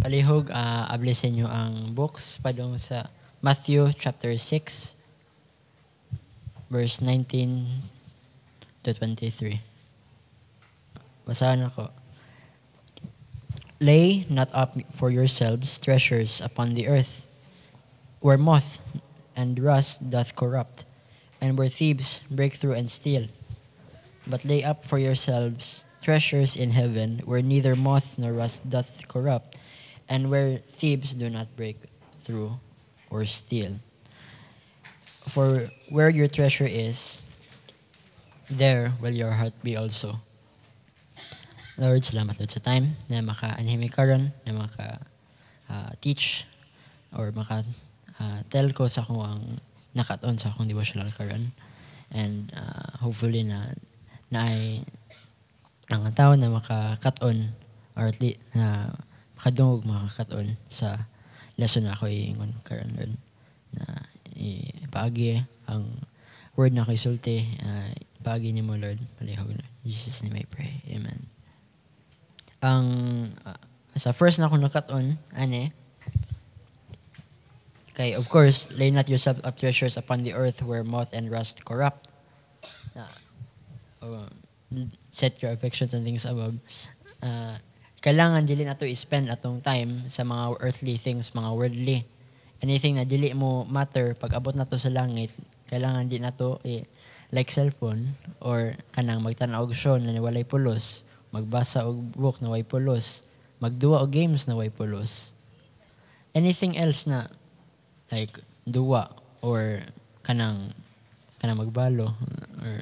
palihog abli sa inyo ang books padung sa Matthew chapter 6 verse 19 to 23. Basahan ako. Lay not up for yourselves treasures upon the earth, where moth and rust doth corrupt, and where thieves break through and steal. But lay up for yourselves treasures in heaven, where neither moth nor rust doth corrupt, and where thieves do not break through or steal. For where your treasure is, there will your heart be also. Lord, salamat Lord sa time na maka-anhimik karon, na maka-teach or maka-tell ko sa akong ang nakat-on sa akong devotional karon. And hopefully na ay ang tao na maka-cut-on or at least na makadungog maka-cut-on sa lesson na ako iingon karon Lord. Na ipaagi ang word na ako isulti, ipaagi niyo mo Lord. Palihog na. In Jesus' name I pray. Amen. Ang sa first na akong nakat-on, kay of course, lay not yourself up treasures upon the earth where moth and rust corrupt. Set your affections on things above. Kailangan dili nato i-spend atong time sa mga earthly things, mga worldly. Anything na dili mo matter pag abot nato sa langit, kailangan di nato like cellphone or kanang magtan-og show na walay pulos, magbasa og book na way pulos, magduwa og games na way pulos. Anything else na like duwa or kanang magbalo or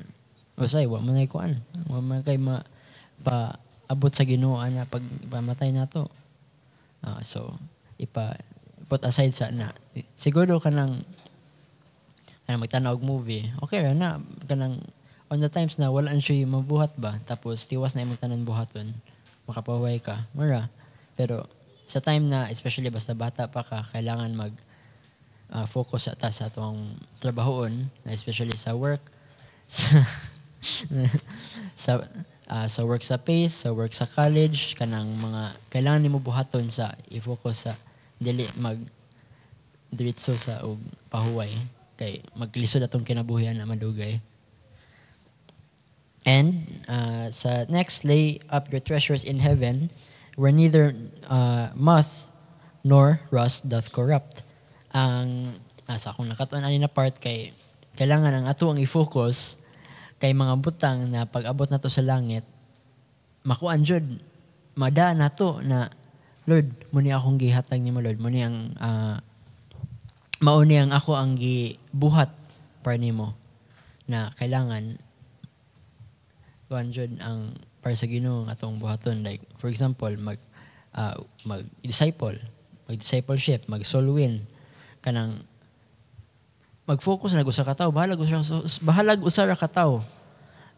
usay wa man ay kuan, wa man kay paabot sa Ginoo na pag pamatay nato. So put aside sa na siguro kanang magtanaw og movie, okay ra na kanang on the times na wala siya mabuhat ba, tapos tiwas na imong tanan buhaton, makapahuway ka, mura. Pero sa time na, especially basta bata pa ka, kailangan focus sa atong trabahoon, especially sa work, sa work sa PACE, sa work sa college, kanang mga, kailangan nimo buhaton sa i-focus sa, dili diretso sa og pahuway, kay maglisod atong kinabuhian na madugay. And sa next, lay up your treasures in heaven, where neither moth nor rust doth corrupt. Ang sa akong nakatuan ani na part kay kailangan ang ato ang i-focus kay mga butang na pag-abot nato sa langit, makuan jud, madaan nato na Lord, muni akong gihatag nimo Lord, muni ang mauni ang ako ang gibuhat para nimo, na kailangan kuan jud ang para sa Ginoo ang atong buhaton. Like for example, mag-discipleship, mag-soul win, kanang mag-focus na usa ka tawo, bahalag usa ra ka tawo,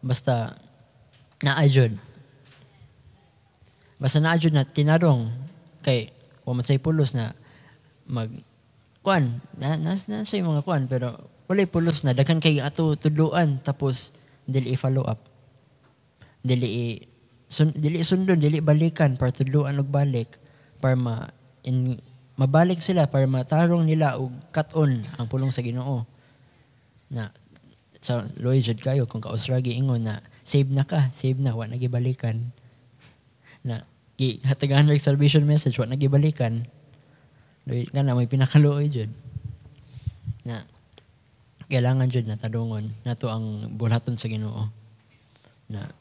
basta naajud na tinarong kay wa man say pulos na mag kuan na sa mga kuan, pero walay pulos na daghan kay ato tudloan, tapos dili i-follow up, dili sundon, dili balikan para tudloan og balik para mabalik sila, para matarong nila og kat-on ang pulong sa Ginoo. Na sa Lloyd jud kayo kung kausragi ingon na save na, wa nagibalikan, na hatagan like salvation message, wa nagibalikan. Lloyd kana may pinakaluoy jud na kailangan jud na tadungon nato ang bulhaton sa Ginoo, na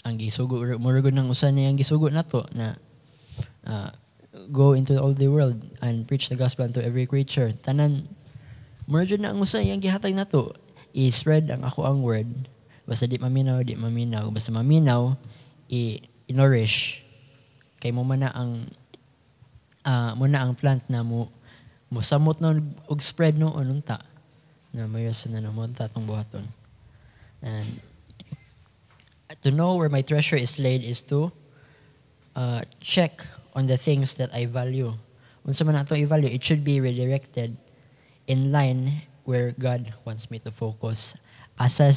ang gisugo murag nang usa niya ang gisugo nato na go into all the world and preach the gospel unto every creature. Tanan murag na ang usa yang gihatag nato, i-spread ang ako ang word, basta di maminaw, basta maminaw, i-nourish kay mo man ang plant na mo samot na og spread no unta na mayas na namonta atong buhaton. And to know where my treasure is laid is to check on the things that I value. Unsa man ato i-value, it should be redirected in line where God wants me to focus. Asa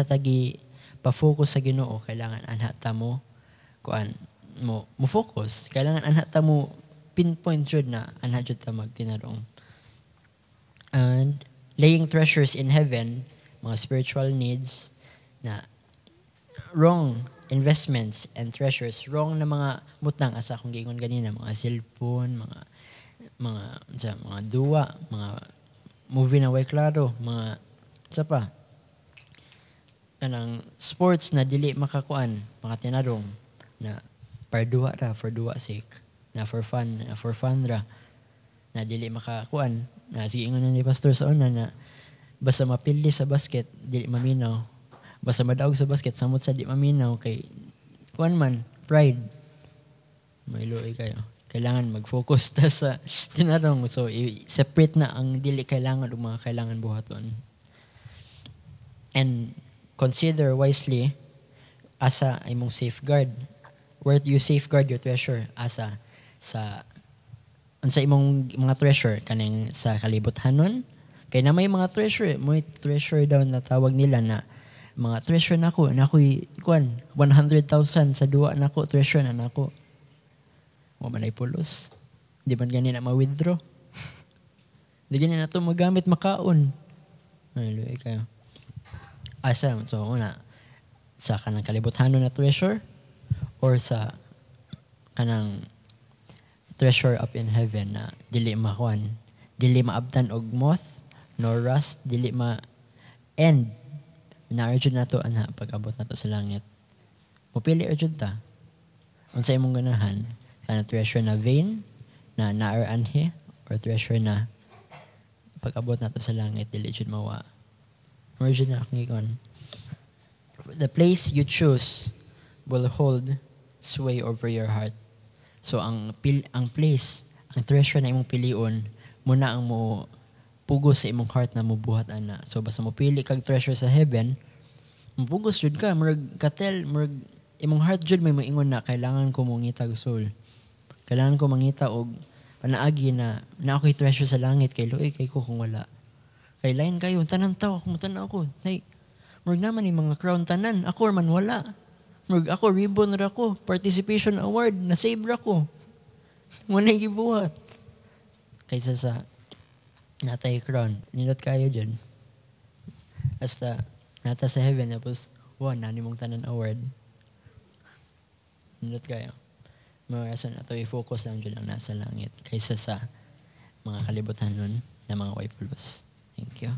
tagi pa-focus sa Ginoo, kailangan anha ta mo focus. Kailangan anha ta mo pinpoint jud na ana jud ta magtinarong. And laying treasures in heaven, mga spiritual needs na wrong investments and treasures, wrong na mga butang asa kung giingon ganina, mga cellphone, mga duwa, mga movie na way klaro, mga sa pa kanang sports na dili makakuan, mga tinarong na for duwa sake, na for fun ra, na dili makakuan, na sige ingon ni pastor sa una na basta mapili sa basket dili maminaw, basta madaog sa basket samot sa di maminaw kay kuan man pride may luoy kayo, kailangan mag-focus ta sa tinarong. So separate na ang dili kailangan ug mga kailangan buhaton, and consider wisely asa imong safeguard, where do you safeguard your treasure, asa sa unsa imong mga treasure kaning sa kalibothanon. Kay na may mga treasure, may treasure daw na tawag nila na mga treasure nako'y kuan 100,000 sa duwa nako, treasure na nako. Wa man ay pulos. Di man gani na ma-withdraw. Di gani na to magamit makaon. Ay luoy kayo. Asa so una sa kanang kalibothanon na treasure or sa kanang treasure up in heaven na dili makuan, dili maabtan og moth nor rust, dili ma-end. Na-urgent na to, pag-abot na to sa langit. Mupili urgent ta. Unsa imong ganahan, kana treasure na vain, na anhe, or treasure na pag-abot na to sa langit, dili jud mawa. Urgent na akong gikon. The place you choose will hold sway over your heart. So, ang place, ang treasure na imong pilion, muna ang mo pugos sa imong heart na mubuhat ana. So basta mo pili kag treasure sa heaven, mupugos jud ka, murag katel, murag imong heart jud may moingon na kailangan ko mangita og soul. Kailangan ko mangita og panaagi na ako'y treasure sa langit kay luoy kay ko kung wala. Kay lain kayo tanan taw kung tan-aw ko. Nay, murag naman ni mga crown tanan, ako man wala. Murag ako ribbon ra ko, participation award, na save ra ko. Wala gibuhat. Kaysa sa natay crown, nilot kayo dyan. Basta, nata sa heaven, tapos, nani mong tanan award. Nilot kayo. Mga rason na ito, i-focus lang dyan ang nasa langit kaysa sa mga kalibutan nun na mga wife plus. Thank you.